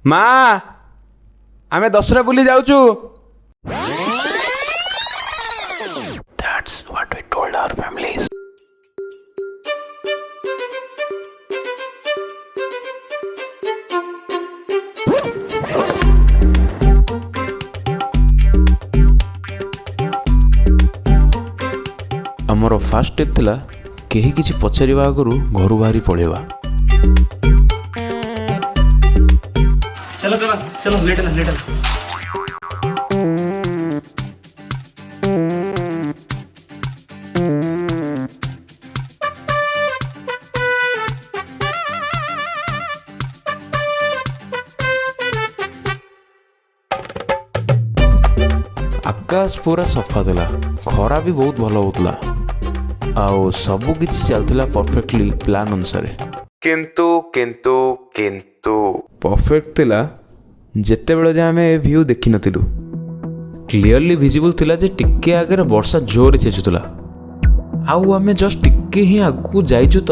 ମା ଆମେ ଦଶରା ବୁଲି ଯାଉଛୁ। That's what we told our families. ଆମର ଫାଷ୍ଟ ଷ୍ଟେପ୍ ଥିଲା କେହି କିଛି ପଚାରିବା ଆଗରୁ ଘରୁ ବାହାରି ପଳେଇବା। चलो चलो चलो लेट ना ଆକାଶ ପୁରା ସଫା ଥିଲା, ଖରା ବି ବହୁତ ଭଲ ହେଉଥିଲା, ଆଉ ସବୁ କିଛି ଚାଲିଥିଲା ପରଫେକ୍ଟଲି ପ୍ଲାନ୍ ଅନୁସାରେ। କିନ୍ତୁ କିନ୍ତୁ କିନ୍ତୁ ପରଫେକ୍ଟ ଥିଲା ଯେତେବେଳେ ଯେ ଆମେ ଏ ଭ୍ୟୁ ଦେଖିନଥିଲୁ। କ୍ଲିଅରଲି ଭିଜିବୁଲ୍ ଥିଲା ଯେ ଟିକେ ଆଗରେ ବର୍ଷା ଜୋରରେ ଛେଚୁଥିଲା, ଆଉ ଆମେ ଜଷ୍ଟ ଟିକେ ହିଁ ଆଗକୁ ଯାଇଛୁ ତ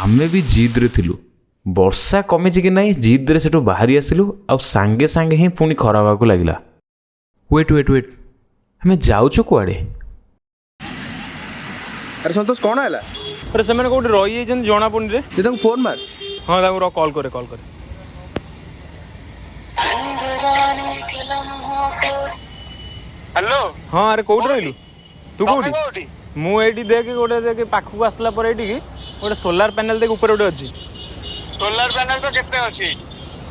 ଆମେ ବି ଜିଦ୍ରେ ଥିଲୁ। ବର୍ଷା କମିଛି କି ନାହିଁ ଜିଦ୍ରେ ସେଠୁ ବାହାରି ଆସିଲୁ, ଆଉ ସାଙ୍ଗେ ସାଙ୍ଗେ ହିଁ ପୁଣି ଖରା ହେବାକୁ ଲାଗିଲା। ୱେଟ୍ ଆମେ ଯାଉଛୁ କୁଆଡ଼େ? अरे संतोष कौन है ला? अरे से मैंने कोड रही है जन जोना पुनी रे ये तो फोन मार। हां ला कॉल करे हेलो हां अरे कोड रहिलु तू कोडी मु एडी देख गोटे देख पाखु आसला पर एडी गोटे सोलार पैनल देख ऊपर गोटे अछि। सोलर पैनल तो कितने अछि?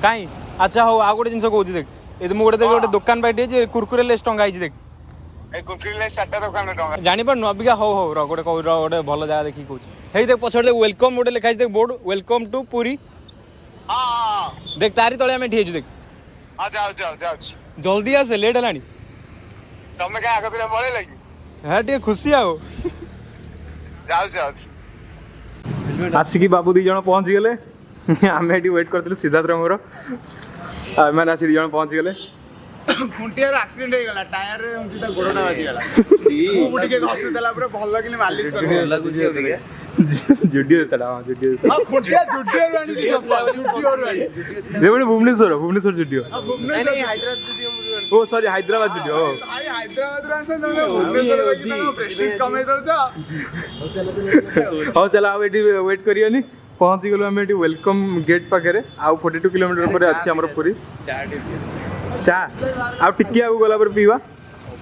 काई अच्छा हो आ गोटे जिंस कहूची देख ए मु गोटे देख गोटे दुकान बाइटे जे कुरकुरे लेस टंगा आइछि देख ए कुरकुरे लेस साटा दुकान टंगा जानि पर अबिका हो रो गोटे गोटे भलो जगह देखि कहूची हेई देख पछड़ देख वेलकम गोटे लिखाइ देख बोर्ड वेलकम टू पुरी। हां देख तारी तळे हमें ठिएछु देख। आ जाओ जल्दी आसे लेट हलानी तमे का आगे पिला बोले लगी हां टे खुशी आओ जाओ आसिकी बाबू दी जण पहुंच गेले आमे एटी वेट करथिलु सिद्धार्थ रंगर आमे आसी दी जण पहुंच गेले। खुंटियार एक्सीडेंट हो गला टायर रे सीधा गोडटा बाजी गला मु गुटी के घसु देला पूरा भल किने मालिश कर जुडियो तडा जुडियो हां खुंटिया जुडियो रानी जुडियो रानी ये बने भुवनेश्वर जुडियो भुवनेश्वर हैदराबाद जुडियो ओ सॉरी हैदराबाद जुडियो भाई हैदराबाद रान से तमे भुवनेश्वर बाजी ना प्रेस्टीज कमाई दलछ हो चला अब एटी वेट करियनी पहुंच गेलो हम एटी वेलकम गेट पाखरे आ 42 किलोमीटर पर अछि हमर पुरी चा आ टिकिया को गला पर पीवा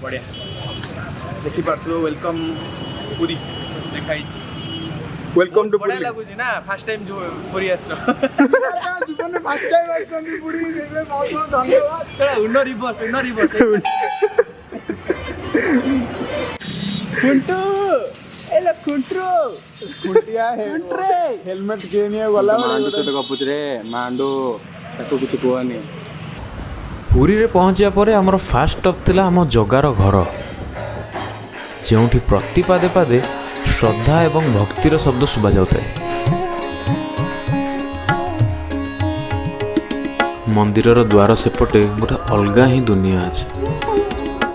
बढ़िया देखि पारतु वेलकम पुरी देखाई छी वेलकम टू पुरी लागु छी ना फर्स्ट टाइम जो पुरी आछो जीवन में फर्स्ट टाइम आछन पुरी देखले बहुत बहुत धन्यवाद सर उनो रिवर्स कुंटू एला कुंट्रो कुंटिया है हेलमेट केनिया गला मांडू से तो गपुच रे मांडू ताको कुछ कोनी। ପୁରୀରେ ପହଞ୍ଚିବା ପରେ ଆମର ଫାଷ୍ଟ ଷ୍ଟପ୍ ଥିଲା ଆମ ଜଗାର ଘର, ଯେଉଁଠି ପ୍ରତି ପାଦେ ପାଦେ ଶ୍ରଦ୍ଧା ଏବଂ ଭକ୍ତିର ଶବ୍ଦ ଶୁଭାଯାଉଥାଏ। ମନ୍ଦିରର ଦ୍ୱାର ସେପଟେ ଗୋଟେ ଅଲଗା ହିଁ ଦୁନିଆ ଅଛି,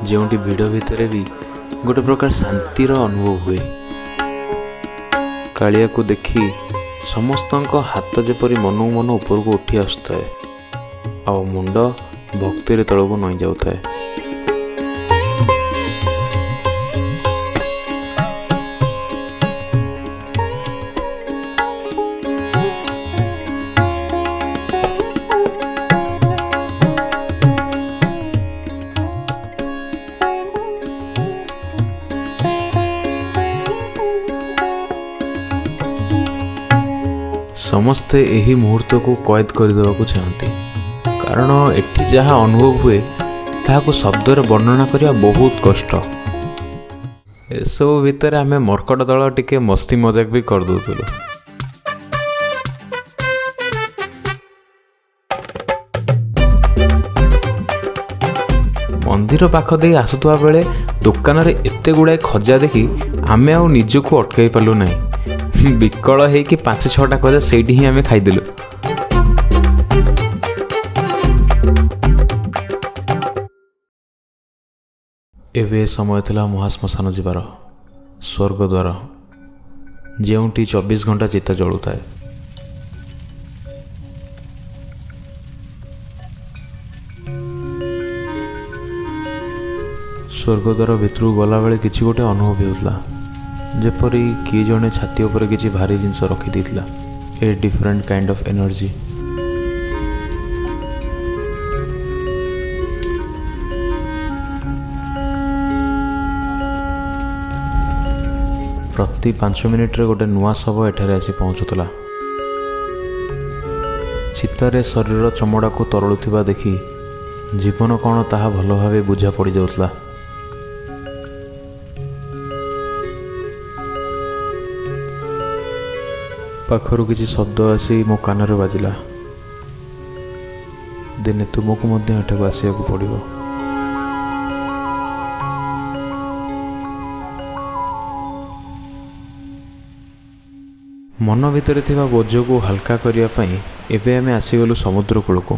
ଯେଉଁଠି ଭିଡ଼ ଭିତରେ ବି ଗୋଟେ ପ୍ରକାର ଶାନ୍ତିର ଅନୁଭବ ହୁଏ। କାଳିଆକୁ ଦେଖି ସମସ୍ତଙ୍କ ହାତ ଯେପରି ମନକୁ ମନ ଉପରକୁ ଉଠି ଆସୁଥାଏ, ଆଉ ମୁଣ୍ଡ ଭକ୍ତିରେ ତଳକୁ ନଇଁ ଯାଉଥାଏ। ସମସ୍ତେ ଏହି ମୁହୂର୍ତ୍ତକୁ କଏଦ କରିଦେବାକୁ ଚାହାନ୍ତି, କାରଣ ଏଠି ଯାହା ଅନୁଭବ ହୁଏ ତାହାକୁ ଶବ୍ଦରେ ବର୍ଣ୍ଣନା କରିବା ବହୁତ କଷ୍ଟ। ଏସବୁ ଭିତରେ ଆମେ ମର୍କଟ ଦଳ ଟିକେ ମସ୍ତି ମଜାକ ବି କରିଦେଉଥିଲୁ। ମନ୍ଦିର ପାଖ ଦେଇ ଆସୁଥିବା ବେଳେ ଦୋକାନରେ ଏତେ ଗୁଡ଼ାଏ ଖଜା ଦେଖି ଆମେ ଆଉ ନିଜକୁ ଅଟକାଇ ପାରିଲୁ ନାହିଁ। ବିକଳ ହେଇକି 5-6ଟା ଖଜା ସେଇଠି ହିଁ ଆମେ ଖାଇଦେଲୁ। ଏବେ ସମୟ ଥିଲା ମହାଶ୍ମଶାନ ଯିବାର, ସ୍ୱର୍ଗଦ୍ୱାର। ଯେଉଁଠି 24 ଘଣ୍ଟା ଚିତା ଜଳୁଥାଏ। ସ୍ୱର୍ଗଦ୍ୱାର ଭିତରକୁ ଗଲାବେଳେ କିଛି ଗୋଟେ ଅନୁଭବ ହେଉଥିଲା, ଯେପରି କିଏ ଜଣେ ଛାତି ଉପରେ କିଛି ଭାରି ଜିନିଷ ରଖିଦେଇଥିଲା। A different kind of energy. ପ୍ରତି 5 ମିନିଟରେ ଗୋଟେ ନୂଆ ଶବ ଏଠାରେ ଆସି ପହଞ୍ଚୁଥିଲା। ଚିତାରେ ଶରୀର ଚମଡ଼ାକୁ ତରଳୁଥିବା ଦେଖି ଜୀବନ କ'ଣ ତାହା ଭଲ ଭାବେ ବୁଝା ପଡ଼ିଯାଉଥିଲା। ପାଖରୁ କିଛି ଶବ୍ଦ ଆସି ମୋ କାନରେ ବାଜିଲା। ଦିନେ ତୁମକୁ ମଧ୍ୟ ଏଠାକୁ ଆସିବାକୁ ପଡ଼ିବ। ମନ ଭିତରେ ଥିବା ବୋଝକୁ ହାଲକା କରିବା ପାଇଁ ଏବେ ଆମେ ଆସିଗଲୁ ସମୁଦ୍ର କୂଳକୁ।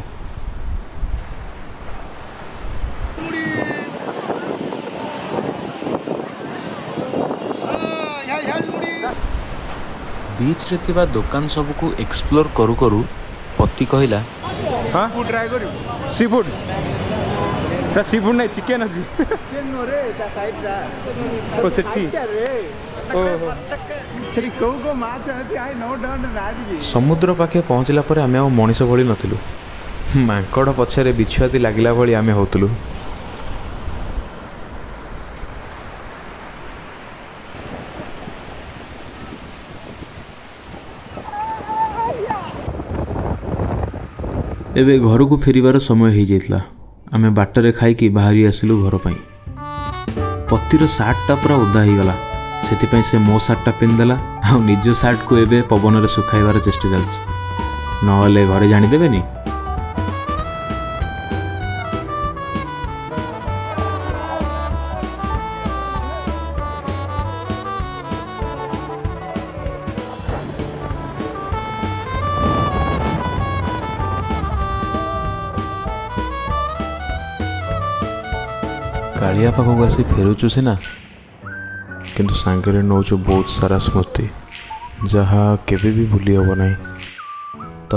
ବିଚ୍ରେ ଥିବା ଦୋକାନ ସବୁକୁ ଏକ୍ସପ୍ଲୋର କରୁ କରୁ ପତି କହିଲା, ହଁ ଟ୍ରାଏ କରିବୁ ସି ଫୁଡ୍। ସି ଫୁଡ୍ ନାହିଁ, ଚିକେନ୍ ଅଛି। ଓ ସେଠି ସମୁଦ୍ର ପାଖେ ପହଞ୍ଚିଲା ପରେ ଆମେ ଆଉ ମଣିଷ ଭଳି ନଥିଲୁ। ମାଙ୍କଡ଼ ପଛରେ ବିଛୁଆତି ଲାଗିଲା ଭଳି ଆମେ ହେଉଥିଲୁ। ଏବେ ଘରକୁ ଫେରିବାର ସମୟ ହେଇଯାଇଥିଲା। ଆମେ ବାଟରେ ଖାଇକି ବାହାରି ଆସିଲୁ ଘର ପାଇଁ। ପତିର ସାର୍ଟଟା ପୁରା ଓଦା ହେଇଗଲା, ସେଥିପାଇଁ ସେ ମୋ ସାର୍ଟଟା ପିନ୍ଧିଦେଲା ଆଉ ନିଜ ସାର୍ଟକୁ ଏବେ ପବନରେ ଶୁଖାଇବାର ଚେଷ୍ଟା ଚାଲିଛି, ନହେଲେ ଘରେ ଜାଣିଦେବେନି। କାଳିଆ ପାଖକୁ ଆସି ଫେରୁଛୁ ସିନା, କିନ୍ତୁ ସାଙ୍ଗରେ ନେଉଛୁ ବହୁତ ସାରା ସ୍ମୃତି, ଯାହା କେବେ ବି ଭୁଲି ହେବ ନାହିଁ। ତ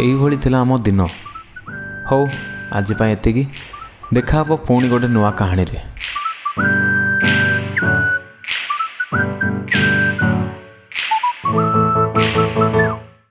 ଏଇଭଳି ଥିଲା ଆମ ଦିନ। ହଉ, ଆଜି ପାଇଁ ଏତିକି। ଦେଖା ହେବ ପୁଣି ଗୋଟେ ନୂଆ କାହାଣୀରେ।